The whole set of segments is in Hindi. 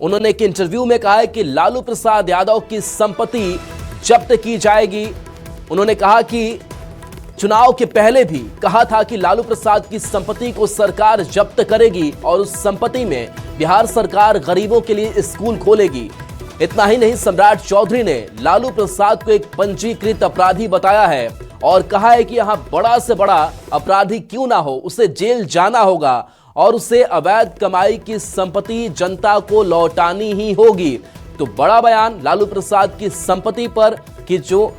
उन्होंने एक इंटरव्यू में कहा है कि लालू प्रसाद यादव की संपत्ति जब्त की जाएगी। उन्होंने कहा कि चुनाव के पहले भी कहा था कि लालू प्रसाद की संपत्ति को सरकार जब्त करेगी और उस संपत्ति में बिहार सरकार गरीबों के लिए स्कूल खोलेगी। इतना ही नहीं, सम्राट चौधरी ने लालू प्रसाद को एक पंजीकृत अपराधी बताया है और कहा है कि यहां बड़ा से बड़ा अपराधी क्यों ना हो, उसे जेल जाना होगा और उसे अवैध कमाई की संपत्ति जनता को लौटानी ही होगी। तो बड़ा बयान लालू प्रसाद की संपत्ति पर कि जो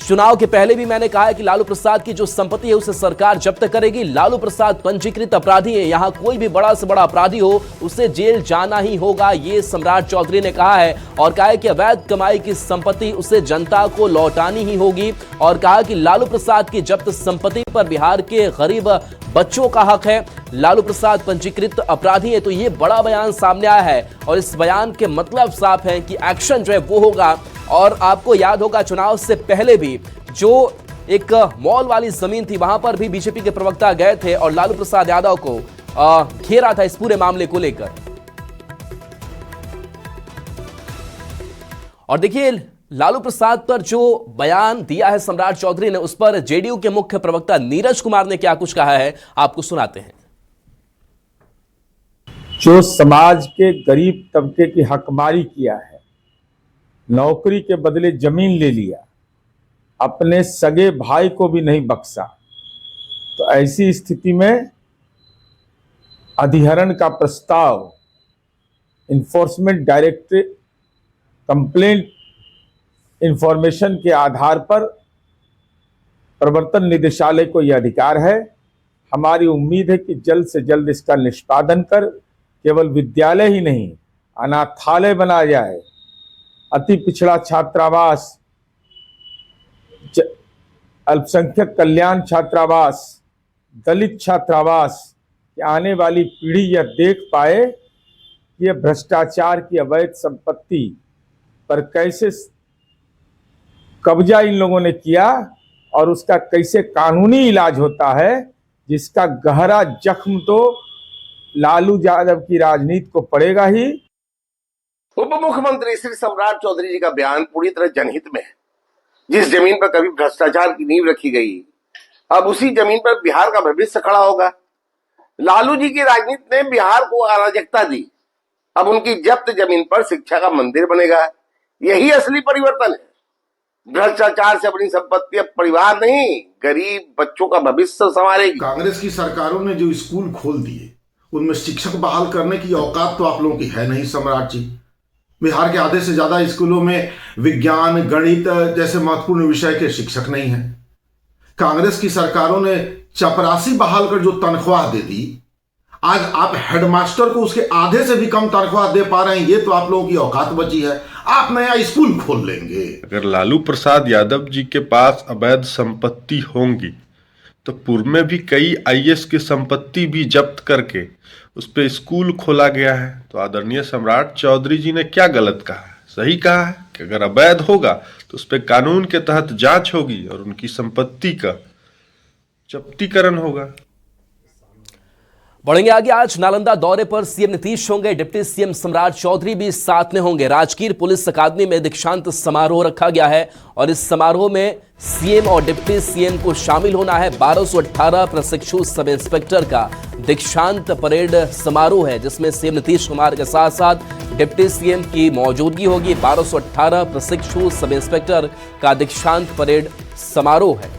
चुनाव के पहले भी मैंने कहा है कि लालू प्रसाद की जो संपत्ति है उसे सरकार जब्त करेगी। लालू प्रसाद पंजीकृत अपराधी है, यहां कोई भी बड़ा से बड़ा अपराधी हो उसे जेल जाना ही होगा, ये सम्राट चौधरी ने कहा है। और कहा है कि अवैध कमाई की संपत्ति उसे जनता को लौटानी ही होगी और कहा कि लालू प्रसाद की जब्त संपत्ति पर बिहार के गरीब बच्चों का हक है। लालू प्रसाद पंजीकृत अपराधी है, तो ये बड़ा बयान सामने आया है और इस बयान के मतलब साफ है कि एक्शन जो है वो होगा। और आपको याद होगा चुनाव से पहले भी जो एक मॉल वाली जमीन थी वहां पर भी बीजेपी के प्रवक्ता गए थे और लालू प्रसाद यादव को घेरा था इस पूरे मामले को लेकर। और देखिए लालू प्रसाद पर जो बयान दिया है सम्राट चौधरी ने, उस पर जेडीयू के मुख्य प्रवक्ता नीरज कुमार ने क्या कुछ कहा है, आपको सुनाते हैं। जो समाज के गरीब तबके की हकमारी किया है, नौकरी के बदले जमीन ले लिया, अपने सगे भाई को भी नहीं बख्शा, तो ऐसी स्थिति में अधिहरण का प्रस्ताव इन्फोर्समेंट डायरेक्टरेट कंप्लेंट इंफॉर्मेशन के आधार पर प्रवर्तन निदेशालय को यह अधिकार है। हमारी उम्मीद है कि जल्द से जल्द इसका निष्पादन कर केवल विद्यालय ही नहीं अनाथालय बनाया जाए, अति पिछड़ा छात्रावास, अल्पसंख्यक कल्याण छात्रावास, दलित छात्रावास की आने वाली पीढ़ी यह देख पाए कि यह भ्रष्टाचार की अवैध संपत्ति पर कैसे कब्जा इन लोगों ने किया और उसका कैसे कानूनी इलाज होता है, जिसका गहरा जख्म तो लालू यादव की राजनीति को पड़ेगा ही। उप मुख्यमंत्री श्री सम्राट चौधरी जी का बयान पूरी तरह जनहित में है। जिस जमीन पर कभी भ्रष्टाचार की नींव रखी गई, अब उसी जमीन पर बिहार का भविष्य खड़ा होगा। लालू जी की राजनीति ने बिहार को अराजकता दी, अब उनकी जब्त जमीन पर शिक्षा का मंदिर बनेगा। यही असली परिवर्तन है। भ्रष्टाचार से अपनी संपत्ति अब परिवार नहीं, गरीब बच्चों का भविष्य संवारेगी। कांग्रेस की सरकारों ने जो स्कूल खोल दिए उनमें शिक्षक बहाल करने की औकात तो आप लोगों की है नहीं सम्राट जी। बिहार के आधे से ज्यादा स्कूलों में विज्ञान गणित जैसे महत्वपूर्ण विषय के शिक्षक नहीं हैं। कांग्रेस की सरकारों ने चपरासी बहाल कर जो तनख्वाह दे दी, आज आप हेडमास्टर को उसके आधे से भी कम तनख्वाह दे पा रहे हैं। ये तो आप लोगों की औकात बची है। आप नया स्कूल खोल लेंगे। अगर लालू प्रसाद यादव जी के पास अवैध संपत्ति होंगी तो पूर्व में भी कई आईएएस की संपत्ति भी जब्त करके उस पर स्कूल खोला गया है। तो आदरणीय सम्राट चौधरी जी ने क्या गलत कहा है? सही कहा है कि अगर अवैध होगा तो उस पर कानून के तहत जांच होगी और उनकी संपत्ति का जब्तीकरण होगा। बढ़ेंगे आगे। आज नालंदा दौरे पर सीएम नीतीश होंगे, डिप्टी सीएम सम्राट चौधरी भी साथ में होंगे। राजगीर पुलिस अकादमी में दीक्षांत समारोह रखा गया है और इस समारोह में सीएम और डिप्टी सीएम को शामिल होना है। 1218 प्रशिक्षु सब इंस्पेक्टर का दीक्षांत परेड समारोह है, जिसमें सीएम नीतीश कुमार के साथ साथ डिप्टी सीएम की मौजूदगी होगी। 1218 प्रशिक्षु सब इंस्पेक्टर का दीक्षांत परेड समारोह है।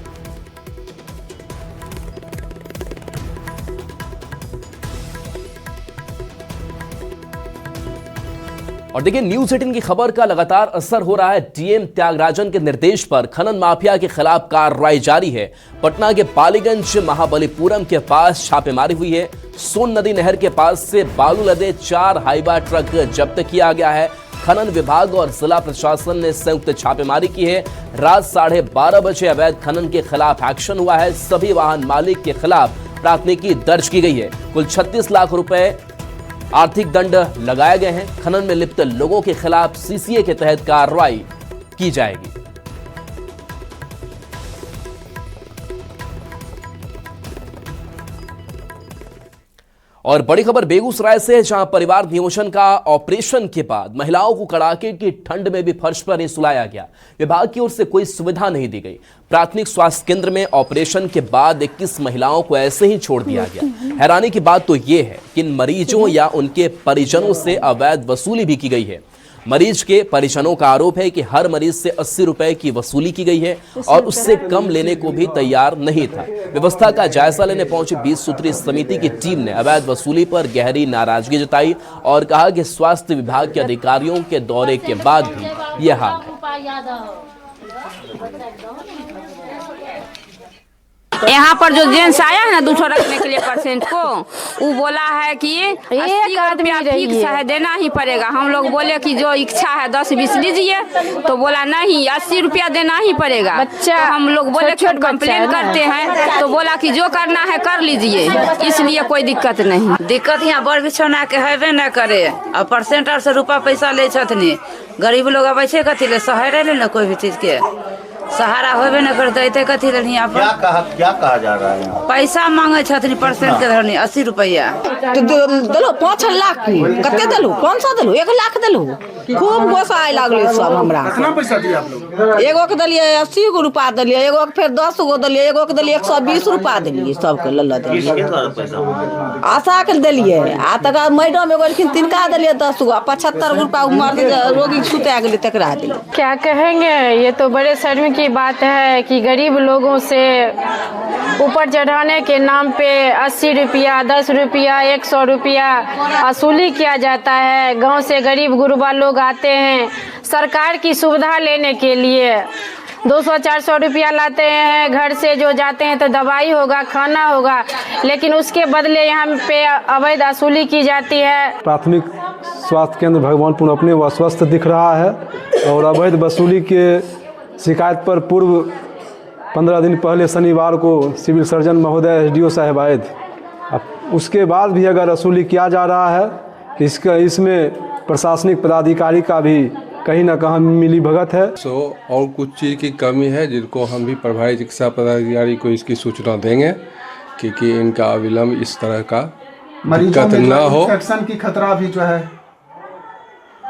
और देखिए न्यूज 18 की खबर का लगातार असर हो रहा है। डीएम त्यागराजन के निर्देश पर खनन माफिया के खिलाफ कार्रवाई जारी है। पटना के पालीगंज महाबलीपुरम के पास छापेमारी हुई है। सोन नदी नहर के पास से बालू लदे 4 हाइबा ट्रक जब्त किया गया है। खनन विभाग और जिला प्रशासन ने संयुक्त छापेमारी की है। रात 12:30 बजे अवैध खनन के खिलाफ एक्शन हुआ है। सभी वाहन मालिक के खिलाफ प्राथमिकी दर्ज की गई है। कुल 36 लाख रुपए आर्थिक दंड लगाए गए हैं। खनन में लिप्त लोगों के खिलाफ सीसीए के तहत कार्रवाई की जाएगी। और बड़ी खबर बेगूसराय से, जहां परिवार नियोजन का ऑपरेशन के बाद महिलाओं को कड़ाके की ठंड में भी फर्श पर ही सुलाया गया। विभाग की ओर से कोई सुविधा नहीं दी गई। प्राथमिक स्वास्थ्य केंद्र में ऑपरेशन के बाद 21 महिलाओं को ऐसे ही छोड़ दिया गया। हैरानी की बात तो ये है कि इन मरीजों या उनके परिजनों से अवैध वसूली भी की गई है। मरीज के परिजनों का आरोप है कि हर मरीज से 80 रुपए की वसूली की गई है और उससे कम लेने को भी तैयार नहीं था। व्यवस्था का जायजा लेने पहुंची 20 सूत्रीय समिति की टीम ने अवैध वसूली पर गहरी नाराजगी जताई और कहा कि स्वास्थ्य विभाग के अधिकारियों के दौरे के बाद भी यह हाल है। यहाँ पर जो जेंट्स आया है ना 200 रखने के लिए पेशेंट को, वो बोला है कि 80 रुपया फिक्स है, देना ही पड़ेगा। हम लोग बोले कि जो इच्छा है 10-20 लीजिए, तो बोला नहीं 80 रुपया देना ही पड़ेगा। तो हम लोग बोले कि कंप्लेन करते हैं, तो बोला कि जो करना है कर लीजिए, इसलिए कोई दिक्कत नहीं। दिक्कत यहाँ बड़ बिछौना के हेबे न करे, और पेशेंट से रुपया पैसा ले छथिन। गरीब लोग अब ऐसे कथी ले सहारा ले न, कोई भी चीज के सहारा होबे न करते कथी ले। यहाँ पर क्या कहा जा रहा है? पैसा मांगे छथिन पेशेंट के धरनी 80 रुपया। दिलो 5 लाख कते दिलू, 500 दिलू, 1 लाख दिलू। खूब गोसा आए लागले सब हमरा। कितना पैसा दिया आप लोग? एगो के दिलिए 80 गो रुपया दिलिए, एगो के फिर 10 गो दिलिए, एगो के दिलिए 120 रुपया दिलिए, सबके लल्ला दिलिए। आशा के दिलिए आ तक मैडम एगो लेकिन तिनका दिलिए 10 गो, 75 रुपया उम्र रोगी छूटे गेले तकरा दिलिए। क्या कहेंगे, ये तो बड़े शर्म की बात है कि गरीब लोगों से ऊपर चढ़ाने के नाम पे 80 रुपया, 10 रुपया, 100 रुपया वसूली किया जाता है। गांव से गरीब गुरबा लोग आते हैं सरकार की सुविधा लेने के लिए, 200-400 रुपया लाते हैं घर से, जो जाते हैं तो दवाई होगा, खाना होगा, लेकिन उसके बदले यहाँ पे अवैध वसूली की जाती है। प्राथमिक स्वास्थ्य केंद्र भगवानपुर अपने व स्वस्थ दिख रहा है और अवैध वसूली के शिकायत पर पूर्व 15 दिन पहले शनिवार को सिविल सर्जन महोदय एसडीओ साहब आए थे। उसके बाद भी अगर वसूली किया जा रहा है, इसमें प्रशासनिक पदाधिकारी का भी कहीं ना कहीं मिली भगत है। और कुछ चीज़ की कमी है जिनको हम भी प्रभारी चिकित्सा पदाधिकारी को इसकी सूचना देंगे कि इनका अविलंब इस तरह का दिक्कत न हो। इन्फेक्शन की खतरा भी जो है,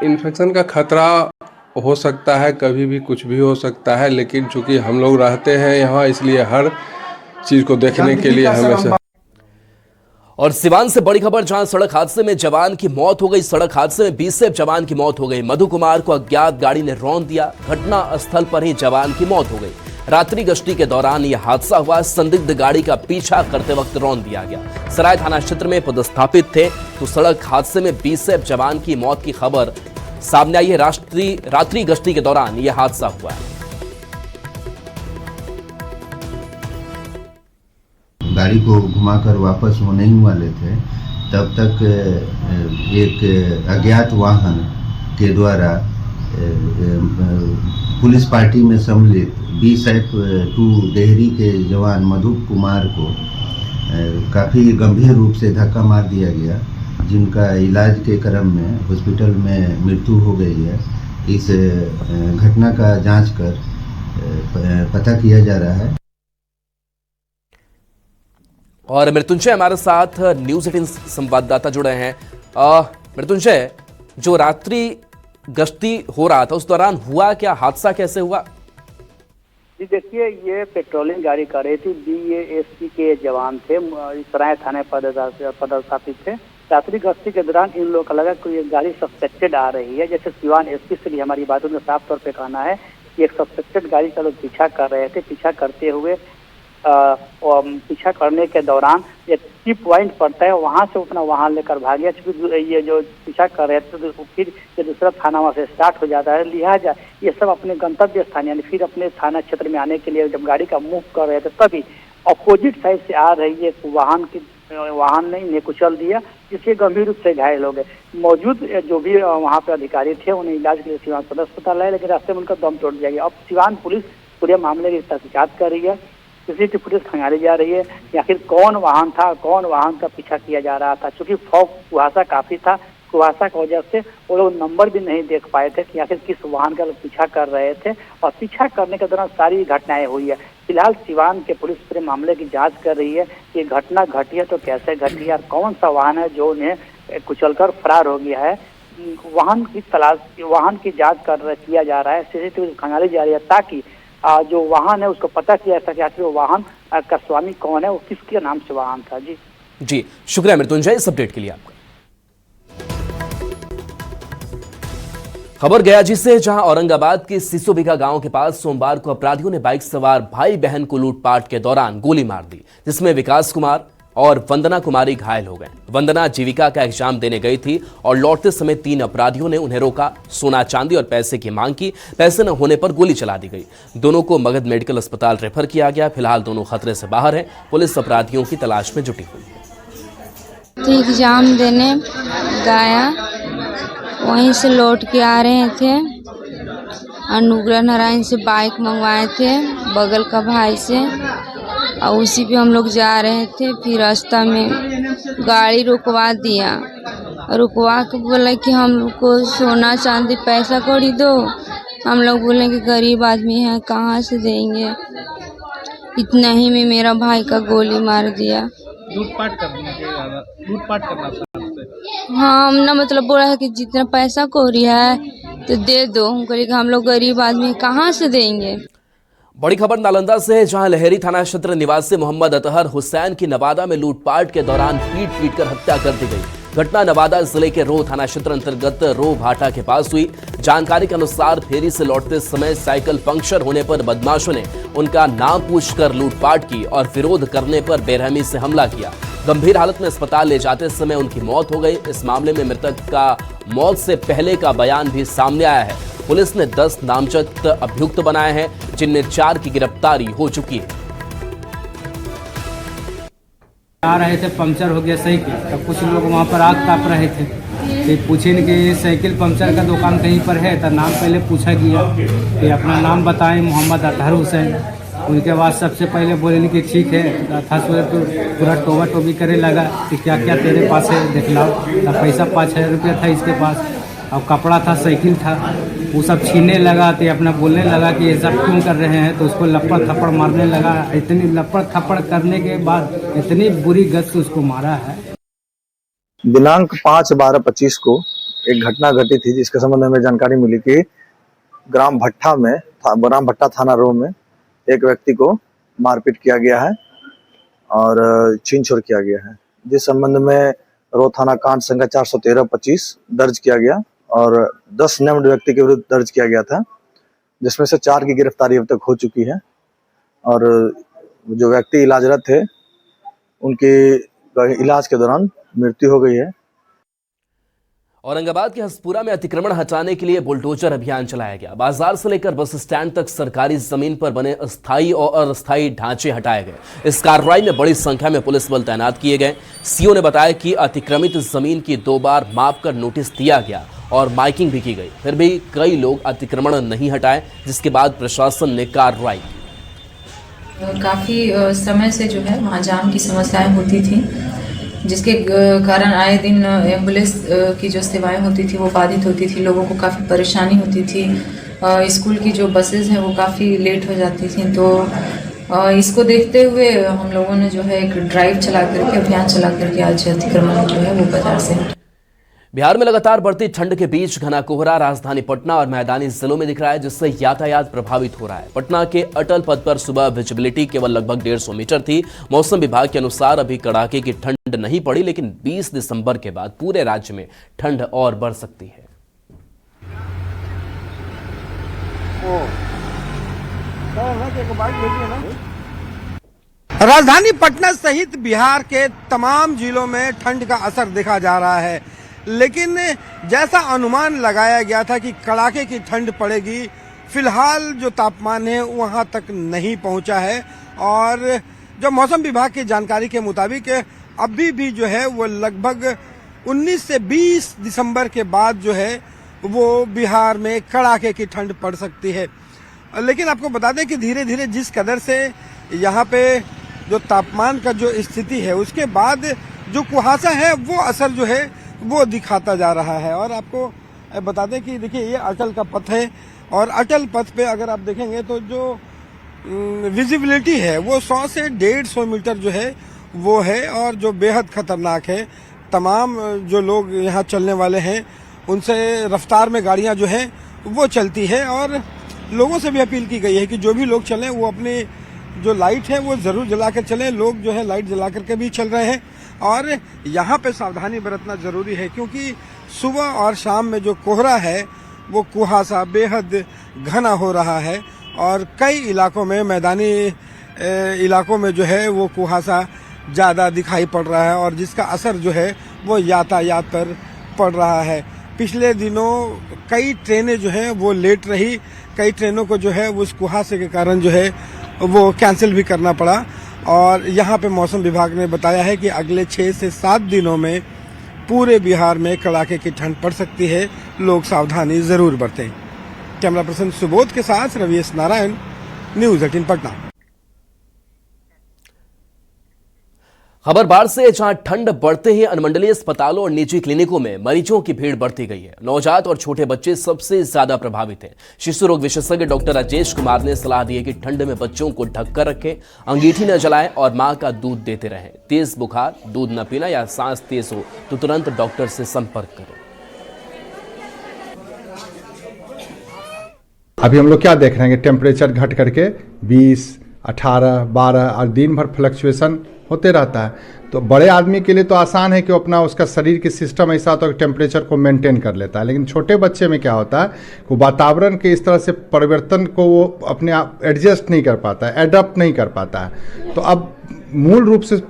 इन्फेक्शन का खतरा हो सकता है, कभी भी कुछ भी हो सकता है, लेकिन चूंकि हम लोग रहते हैं यहाँ, इसलिए हर चीज़ को देखने के लिए हमेशा। और सिवान से बड़ी खबर, जहां सड़क हादसे में जवान की मौत हो गई। सड़क हादसे में बीएसएफ जवान की मौत हो गई। मधु कुमार को अज्ञात गाड़ी ने रौंद दिया। घटना स्थल पर ही जवान की मौत हो गई। रात्रि गश्ती के दौरान यह हादसा हुआ। संदिग्ध गाड़ी का पीछा करते वक्त रौंद दिया गया। सराय थाना क्षेत्र में पदस्थापित थे तो सड़क हादसे में बीएसएफ जवान की मौत की खबर सामने आई है। रात्रि गश्ती के दौरान यह हादसा हुआ है। गाड़ी को घुमाकर वापस होने ही वाले थे, तब तक एक अज्ञात वाहन के द्वारा पुलिस पार्टी में सम्मिलित BSF-2 डेहरी के जवान मधु कुमार को काफ़ी गंभीर रूप से धक्का मार दिया गया, जिनका इलाज के क्रम में हॉस्पिटल में मृत्यु हो गई है। इस घटना का जांच कर पता किया जा रहा है। और मृत्युंजय हमारे साथ न्यूज़ 18 संवाददाता जुड़े हैं। मृत्युंजय, जो रात्रि गश्ती हो रहा था उस दौरान हुआ क्या, हादसा कैसे हुआ? जी देखिए, ये पेट्रोलिंग गाड़ी कर रही थी। BASP के जवान थे, सराय थाने पदस्थापित थे। रात्रि गश्ती के दौरान इन लोगों का लगा कि ये गाड़ी सस्पेक्टेड आ रही है। जैसे सिवान SP से भी हमारी बातों में साफ तौर पे कहना है कि एक सस्पेक्टेड गाड़ी का लोग पीछा कर रहे थे। पीछा करते हुए पीछा करने के दौरान एक टी पॉइंट पड़ता है, वहां से अपना वाहन लेकर भाग गया। चूंकि ये जो पीछा कर रहे थे तो फिर ये दूसरा थाना वहां से स्टार्ट हो जाता है। लिहाजा ये सब अपने गंतव्य स्थान यानी फिर अपने थाना क्षेत्र में आने के लिए जब गाड़ी का मूव कर रहे थे, तभी अपोजिट साइड से आ रही है वाहन ने इन्हें कुचल दिया, जिससे गंभीर रूप से घायल हो गए। मौजूद जो भी वहाँ पे अधिकारी थे उन्हें इलाज के लिए सिवान सदर अस्पताल लाए, लेकिन रास्ते में उनका दम तोड़ दिया गया। अब सिवान पुलिस पूरे मामले की तहकीकात कर रही है। सीसीटीवी फुटेज खंगाली जा रही है या फिर कौन वाहन था, कौन वाहन का पीछा किया जा रहा था। चूंकि फॉग कुहासा काफी था, कुहासा की वजह से वो लोग नंबर भी नहीं देख पाए थे कि आखिर किस वाहन का लोग पीछा कर रहे थे, और पीछा करने के दौरान सारी घटनाएं हुई है। फिलहाल सिवान के पुलिस पूरे मामले की जांच कर रही है कि घटना घटी है तो कैसे घटी है और कौन सा वाहन है जो उन्हें कुचलकर फरार हो गया है। वाहन की जांच किया जा रहा है, सीसीटीवी खंगाली जा रही है ताकि जो वाहन है उसको पता किया जा सके आखिर वो वाहन का स्वामी कौन है, वो किसके नाम से वाहन था। जी शुक्रिया मृत्युंजय इस अपडेट के लिए आपका। खबर गया जिससे, जहां औरंगाबाद के सिसोबिघा गांव के पास सोमवार को अपराधियों ने बाइक सवार भाई बहन को लूटपाट के दौरान गोली मार दी, जिसमें विकास कुमार और वंदना कुमारी घायल हो गए। वंदना जीविका का एग्जाम देने गई थी और लौटते समय 3 अपराधियों ने उन्हें रोका, सोना चांदी और पैसे की मांग की। पैसे न होने पर गोली चला दी गई। दोनों को मगध मेडिकल अस्पताल रेफर किया गया। फिलहाल दोनों खतरे से बाहर हैं। पुलिस अपराधियों की तलाश में जुटी हुई है। एग्जाम देने गया, वहीं से लौट के आ रहे थे। अनुग्रह नारायण से बाइक मंगवाए थे बगल का भाई से, और उसी पे हम लोग जा रहे थे। फिर रास्ता में गाड़ी रुकवा दिया, रुकवा के बोला कि हम लोग को सोना चांदी पैसा कौड़ी दो। हम लोग बोले कि गरीब आदमी है कहाँ से देंगे। इतना ही में मेरा भाई का गोली मार दिया। लूटपाट करना हाँ, हमने मतलब बोला है कि जितना पैसा कौड़ी है तो दे दो। हम कहे कि हम लोग गरीब आदमी कहाँ से देंगे। बड़ी खबर नालंदा से है, जहां लहेरी थाना क्षेत्र निवासी मोहम्मद अतहर हुसैन की नवादा में लूटपाट के दौरान पीट कर हत्या कर दी गई। घटना नवादा जिले के रो थाना क्षेत्र अंतर्गत रो भाटा के पास हुई। जानकारी के अनुसार फेरी से लौटते समय साइकिल पंक्चर होने पर बदमाशों ने उनका नाम पूछकर लूटपाट की और विरोध करने पर बेरहमी से हमला किया। गंभीर हालत में अस्पताल ले जाते समय उनकी मौत हो गई। इस मामले में मृतक का मौत से पहले का बयान भी सामने आया है। पुलिस ने 10 नामजद अभियुक्त बनाए हैं, जिनमें 4 की गिरफ्तारी हो चुकी है। आ रहे थे, पंक्चर हो गया साइकिल, तब कुछ लोग वहाँ पर आग ताप रहे थे। फिर पूछे कि साइकिल पंक्चर का दुकान कहीं पर है, तो नाम पहले पूछा गया। फिर अपना नाम बताएं, मोहम्मद अतहर हुसैन। उनके बाद सबसे पहले बोले कि ठीक है, था तो पूरा टोबा टोबी करे लगा कि क्या क्या तेरे पास है देख लाओ। तब पैसा 5,000 रुपया था इसके पास, और कपड़ा था, साइकिल था, वो सब छीनने लगा। तो अपना बोलने लगा कि ये सब क्यों कर रहे हैं, तो उसको लपड़ थप्पड़ मारने लगा। इतनी लपड़ थप्पड़ करने के बाद इतनी बुरी गत से उसको मारा है। दिनांक 5/12/25 को एक घटना घटी थी, जिसके संबंध में जानकारी मिली कि ग्राम भट्टा थाना रो में एक व्यक्ति को मारपीट किया गया है और छीन छोड़ किया गया है, जिस संबंध में रो थाना कांड संख्या 413/25 दर्ज किया गया और 10 नेम्ड व्यक्ति के विरुद्ध दर्ज किया गया था, जिसमें से 4 की गिरफ्तारी अब तक हो चुकी है और जो व्यक्ति इलाजरत थे उनके इलाज के दौरान मृत्यु हो गई है। औरंगाबाद के हसपुरा में अतिक्रमण हटाने के लिए बुलडोजर अभियान चलाया गया। बाजार से लेकर बस स्टैंड तक सरकारी जमीन पर बने अस्थायी और अस्थायी ढांचे हटाए गए। इस कार्रवाई में बड़ी संख्या में पुलिस बल तैनात किए गए। सीओ ने बताया कि अतिक्रमित जमीन की 2 बार माप कर नोटिस दिया गया और माइकिंग भी की गई, फिर भी कई लोग अतिक्रमण नहीं हटाए, जिसके बाद प्रशासन ने कार्रवाई की। काफी समय से जो है वहाँ जाम की समस्याएं होती थी, जिसके कारण आए दिन एम्बुलेंस की जो सेवाएं होती थी वो बाधित होती थी। लोगों को काफ़ी परेशानी होती थी। स्कूल की जो बसेज हैं वो काफ़ी लेट हो जाती थी। तो इसको देखते हुए हम लोगों ने जो है एक ड्राइव चला करके, अभियान चला करके आज अतिक्रमण जो है वो बाजार से। बिहार में लगातार बढ़ती ठंड के बीच घना कोहरा राजधानी पटना और मैदानी जिलों में दिख रहा है, जिससे यातायात प्रभावित हो रहा है। पटना के अटल पथ पर सुबह विजिबिलिटी केवल लगभग 150 मीटर थी। मौसम विभाग के अनुसार अभी कड़ाके की ठंड नहीं पड़ी, लेकिन 20 दिसंबर के बाद पूरे राज्य में ठंड और बढ़ सकती है। राजधानी पटना सहित बिहार के तमाम जिलों में ठंड का असर देखा जा रहा है, लेकिन जैसा अनुमान लगाया गया था कि कड़ाके की ठंड पड़ेगी, फिलहाल जो तापमान है वहां तक नहीं पहुंचा है। और जो मौसम विभाग की जानकारी के मुताबिक अभी भी जो है वो लगभग 19 से 20 दिसंबर के बाद जो है वो बिहार में कड़ाके की ठंड पड़ सकती है। लेकिन आपको बता दें कि धीरे धीरे जिस कदर से यहाँ पे जो तापमान का जो स्थिति है, उसके बाद जो कुहासा है वो असर जो है वो दिखाता जा रहा है। और आपको बता दें कि देखिए ये अटल का पथ है और अटल पथ पे अगर आप देखेंगे तो जो विजिबिलिटी है वो 100 से 150 मीटर जो है वो है और जो बेहद खतरनाक है। तमाम जो लोग यहाँ चलने वाले हैं उनसे रफ्तार में गाड़ियाँ जो हैं वो चलती है और लोगों से भी अपील की गई है कि जो भी लोग चलें वो अपनी जो लाइट है वो ज़रूर जला कर चलें। लोग जो है लाइट जला करके भी चल रहे हैं और यहाँ पे सावधानी बरतना ज़रूरी है क्योंकि सुबह और शाम में जो कोहरा है वो कुहासा बेहद घना हो रहा है और कई इलाकों में मैदानी इलाकों में जो है वो कुहासा ज़्यादा दिखाई पड़ रहा है और जिसका असर जो है वो यातायात पर पड़ रहा है। पिछले दिनों कई ट्रेनें जो हैं वो लेट रही, कई ट्रेनों को जो है वो उस कुहासे के कारण जो है वो कैंसिल भी करना पड़ा और यहाँ पे मौसम विभाग ने बताया है कि अगले 6 से 7 दिनों में पूरे बिहार में कड़ाके की ठंड पड़ सकती है। लोग सावधानी ज़रूर बरतें। कैमरा पर्सन सुबोध के साथ रवीश नारायण, न्यूज़ 18 पटना। खबर बाढ़ से, जहां ठंड बढ़ते ही अनुमंडलीय अस्पतालों और निजी क्लिनिकों में मरीजों की भीड़ बढ़ती गई है। नवजात और छोटे बच्चे सबसे ज्यादा प्रभावित हैं। शिशु रोग विशेषज्ञ डॉक्टर राजेश कुमार ने सलाह दी है कि ठंड में बच्चों को ढककर रखें, अंगीठी न जलाएं और मां का दूध देते रहें। तेज बुखार, दूध न पीना या सांस तेज हो तो तुरंत डॉक्टर से संपर्क करें। अभी हम लोग क्या देख रहे हैं कि टेम्परेचर घट करके 20, 18, 12 और दिन भर फ्लक्चुएशन होते रहता है। तो बड़े आदमी के लिए तो आसान है कि वो अपना उसका शरीर की सिस्टम ऐसा होता है कि टेम्परेचर को मेंटेन कर लेता है, लेकिन छोटे बच्चे में क्या होता है कि वातावरण के इस तरह से परिवर्तन को वो अपने आप एडजस्ट नहीं कर पाता है, एडप्ट नहीं कर पाता है। तो अब मूल रूप से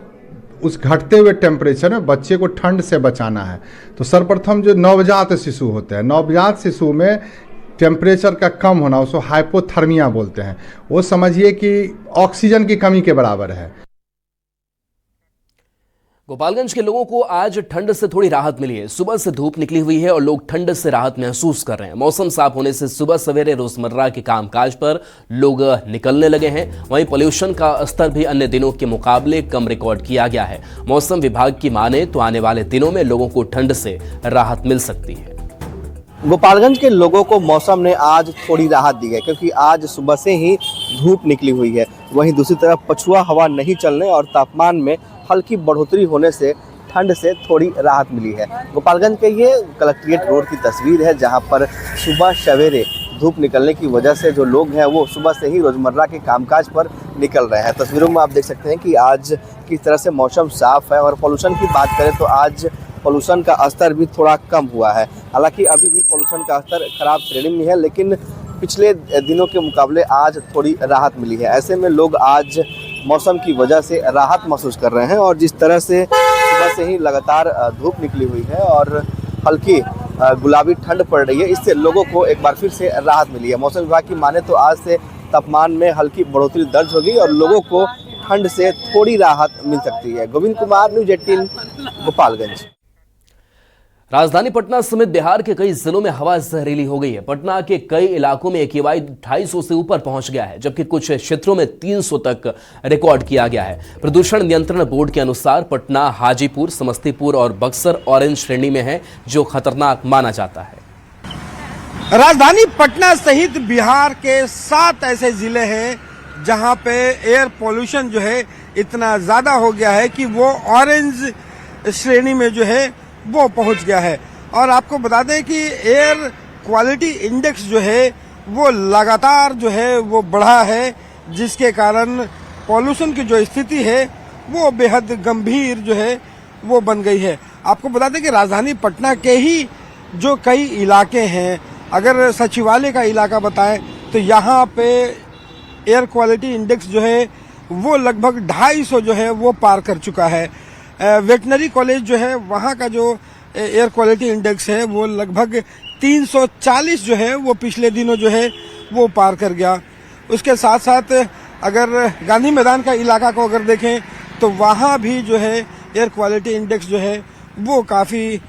उस घटते हुए टेम्परेचर में बच्चे को ठंड से बचाना है। तो सर्वप्रथम जो नवजात शिशु होते हैं, नवजात शिशु में टेम्परेचर का कम होना, उसको हाइपोथर्मिया बोलते हैं, वो समझिए कि ऑक्सीजन की कमी के बराबर है। गोपालगंज के लोगों को आज ठंड से थोड़ी राहत मिली है। सुबह से धूप निकली हुई है और लोग ठंड से राहत महसूस कर रहे हैं। मौसम साफ होने से सुबह सवेरे रोजमर्रा के कामकाज पर लोग निकलने लगे हैं। वहीं पोल्यूशन का स्तर भी अन्य दिनों के मुकाबले कम रिकॉर्ड किया गया है। मौसम विभाग की माने तो आने वाले दिनों में लोगों को ठंड से राहत मिल सकती है। गोपालगंज के लोगों को मौसम ने आज थोड़ी राहत दी है क्योंकि आज सुबह से ही धूप निकली हुई है। वहीं दूसरी तरफ पछुआ हवा नहीं चलने और तापमान में हल्की बढ़ोतरी होने से ठंड से थोड़ी राहत मिली है। गोपालगंज के ये कलेक्ट्रेट रोड की तस्वीर है जहां पर सुबह सवेरे धूप निकलने की वजह से जो लोग हैं वो सुबह से ही रोजमर्रा के कामकाज पर निकल रहे हैं। तस्वीरों में आप देख सकते हैं कि आज किस तरह से मौसम साफ है। और पॉल्यूशन की बात करें तो आज पॉल्यूशन का स्तर भी थोड़ा कम हुआ है। हालांकि अभी भी पॉल्यूशन का स्तर खराब श्रेणी में है, लेकिन पिछले दिनों के मुकाबले आज थोड़ी राहत मिली है। ऐसे में लोग आज मौसम की वजह से राहत महसूस कर रहे हैं और जिस तरह से सुबह से ही लगातार धूप निकली हुई है और हल्की गुलाबी ठंड पड़ रही है, इससे लोगों को एक बार फिर से राहत मिली है। मौसम विभाग की माने तो आज से तापमान में हल्की बढ़ोतरी दर्ज होगी और लोगों को ठंड से थोड़ी राहत मिल सकती है। गोविंद कुमार, न्यूज़ 18 गोपालगंज। राजधानी पटना समेत बिहार के कई जिलों में हवा जहरीली हो गई है। पटना के कई इलाकों में AQI 250 से ऊपर पहुंच गया है, जबकि कुछ क्षेत्रों में 300 तक रिकॉर्ड किया गया है। प्रदूषण नियंत्रण बोर्ड के अनुसार पटना, हाजीपुर, समस्तीपुर और बक्सर ऑरेंज श्रेणी में है, जो खतरनाक माना जाता है। राजधानी पटना सहित बिहार के 7 ऐसे जिले हैं जहां पे एयर पोल्यूशन जो है इतना ज्यादा हो गया है कि वो ऑरेंज श्रेणी में जो है वो पहुंच गया है। और आपको बता दें कि एयर क्वालिटी इंडेक्स जो है वो लगातार जो है वो बढ़ा है, जिसके कारण पॉल्यूशन की जो स्थिति है वो बेहद गंभीर जो है वो बन गई है। आपको बता दें कि राजधानी पटना के ही जो कई इलाके हैं, अगर सचिवालय का इलाका बताएं तो यहाँ पे एयर क्वालिटी इंडेक्स जो है वो लगभग 250 जो है वो पार कर चुका है। वेटनरी कॉलेज जो है वहाँ का जो एयर क्वालिटी इंडेक्स है वो लगभग 340 जो है वो पिछले दिनों जो है वो पार कर गया। उसके साथ साथ अगर गांधी मैदान का इलाका को अगर देखें तो वहाँ भी जो है एयर क्वालिटी इंडेक्स जो है वो काफ़ी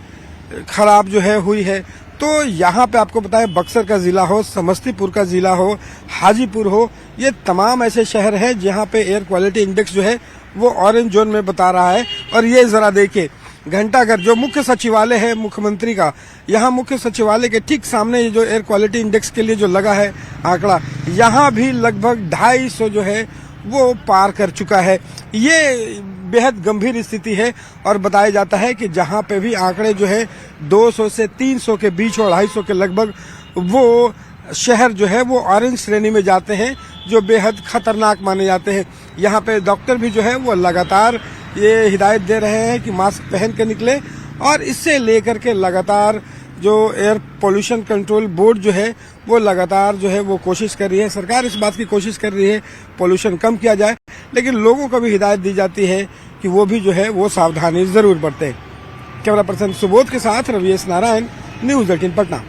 ख़राब जो है हुई है। तो यहाँ पे आपको पता है बक्सर का ज़िला हो, समस्तीपुर का ज़िला हो, हाजीपुर हो, ये तमाम ऐसे शहर हैं जहाँ पे एयर क्वालिटी इंडेक्स जो है वो ऑरेंज जोन में बता रहा है। और ये ज़रा देखिए घंटाघर जो मुख्य सचिवालय है मुख्यमंत्री का, यहाँ मुख्य सचिवालय के ठीक सामने जो एयर क्वालिटी इंडेक्स के लिए जो लगा है आंकड़ा, यहाँ भी लगभग 250 जो है वो पार कर चुका है। ये बेहद गंभीर स्थिति है और बताया जाता है कि जहाँ पे भी आंकड़े जो है 200 से 300 के बीच और 250 के लगभग, वो शहर जो है वो ऑरेंज श्रेणी में जाते हैं, जो बेहद खतरनाक माने जाते हैं। यहाँ पे डॉक्टर भी जो है वो लगातार ये हिदायत दे रहे हैं कि मास्क पहन के निकले, और इससे लेकर के लगातार जो एयर पोल्यूशन कंट्रोल बोर्ड जो है वो लगातार जो है वो कोशिश कर रही है, सरकार इस बात की कोशिश कर रही है पोल्यूशन कम किया जाए, लेकिन लोगों को भी हिदायत दी जाती है कि वो भी जो है वो सावधानी जरूर बरतें। कैमरा पर्सन सुबोध के साथ रवि एस नारायण, न्यूज़ 18 पटना।